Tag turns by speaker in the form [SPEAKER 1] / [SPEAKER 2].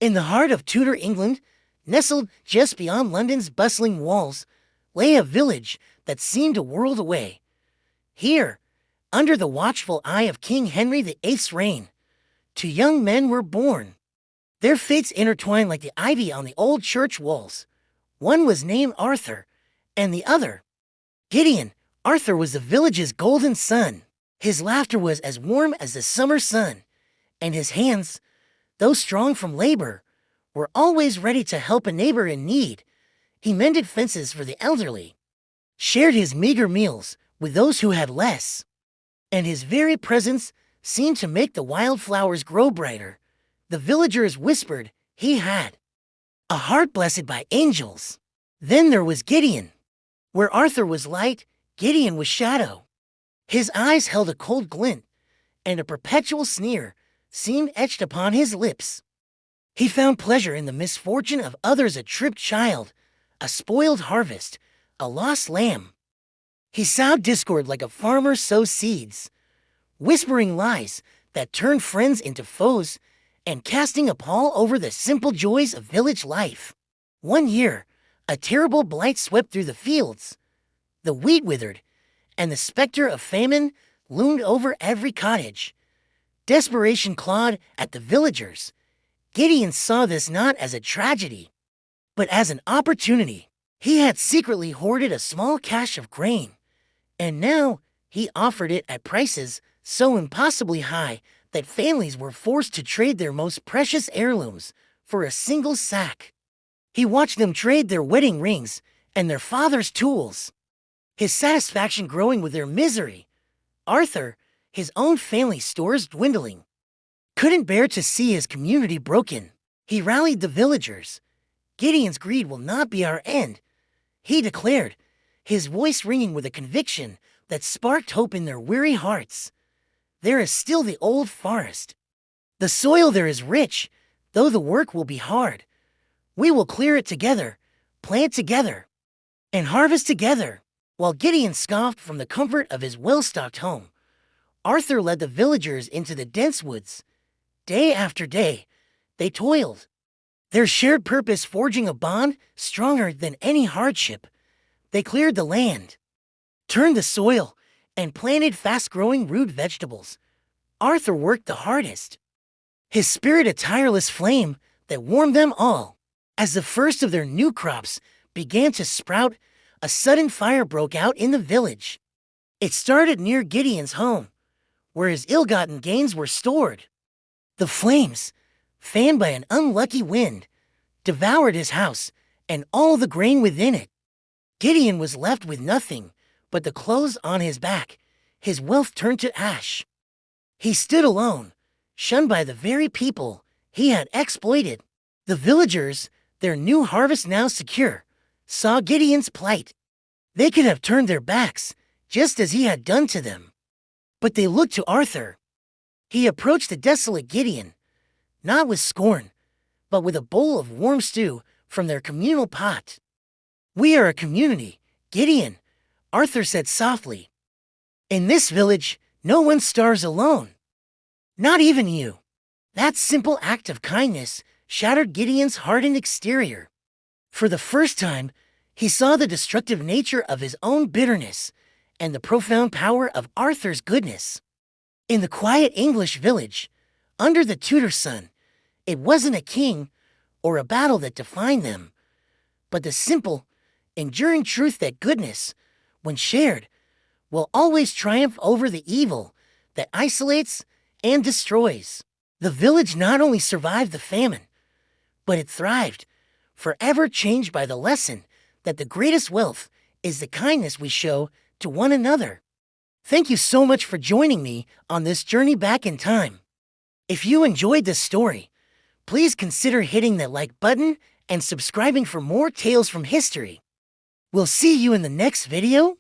[SPEAKER 1] In the heart of Tudor England, nestled just beyond London's bustling walls, lay a village that seemed a world away. Here, under the watchful eye of King Henry VIII's reign, two young men were born. Their fates intertwined like the ivy on the old church walls. One was named Arthur, and the other, Gideon. Arthur was the village's golden son. His laughter was as warm as the summer sun, and his hands, though strong from labor, were always ready to help a neighbor in need. He mended fences for the elderly, shared his meager meals with those who had less, and his very presence seemed to make the wildflowers grow brighter. The villagers whispered he had a heart blessed by angels. Then there was Gideon. Where Arthur was light, Gideon was shadow. His eyes held a cold glint, and a perpetual sneer seemed etched upon his lips. He found pleasure in the misfortune of others, a tripped child, a spoiled harvest, a lost lamb. He sowed discord like a farmer sows seeds, whispering lies that turned friends into foes and casting a pall over the simple joys of village life. One year, a terrible blight swept through the fields. The wheat withered, and the specter of famine loomed over every cottage. Desperation clawed at the villagers. Gideon saw this not as a tragedy, but as an opportunity. He had secretly hoarded a small cache of grain, and now he offered it at prices so impossibly high that families were forced to trade their most precious heirlooms for a single sack. He watched them trade their wedding rings and their father's tools, his satisfaction growing with their misery. Arthur, his own family stores dwindling, couldn't bear to see his community broken. He rallied the villagers. Gideon's greed will not be our end, he declared, his voice ringing with a conviction that sparked hope in their weary hearts. There is still the old forest. The soil there is rich, though the work will be hard. We will clear it together, plant together, and harvest together. While Gideon scoffed from the comfort of his well-stocked home, Arthur led the villagers into the dense woods. Day after day, they toiled, their shared purpose forging a bond stronger than any hardship. They cleared the land, turned the soil, and planted fast-growing root vegetables. Arthur worked the hardest, his spirit a tireless flame that warmed them all. As the first of their new crops began to sprout, a sudden fire broke out in the village. It started near Gideon's home, where his ill-gotten gains were stored. The flames, fanned by an unlucky wind, devoured his house and all the grain within it. Gideon was left with nothing but the clothes on his back. His wealth turned to ash. He stood alone, shunned by the very people he had exploited. The villagers, their new harvest now secure, saw Gideon's plight. They could have turned their backs, just as he had done to them. But they looked to Arthur. He approached the desolate Gideon, not with scorn, but with a bowl of warm stew from their communal pot. "We are a community, Gideon," Arthur said softly. "In this village, no one starves alone. Not even you." That simple act of kindness shattered Gideon's hardened exterior. For the first time, he saw the destructive nature of his own bitterness and the profound power of Arthur's goodness. In the quiet English village, under the Tudor sun, it wasn't a king or a battle that defined them, but the simple, enduring truth that goodness, when shared, will always triumph over the evil that isolates and destroys. The village not only survived the famine, but it thrived, forever changed by the lesson that the greatest wealth is the kindness we show to one another. Thank you so much for joining me on this journey back in time. If you enjoyed this story, please consider hitting that like button and subscribing for more tales from history. We'll see you in the next video.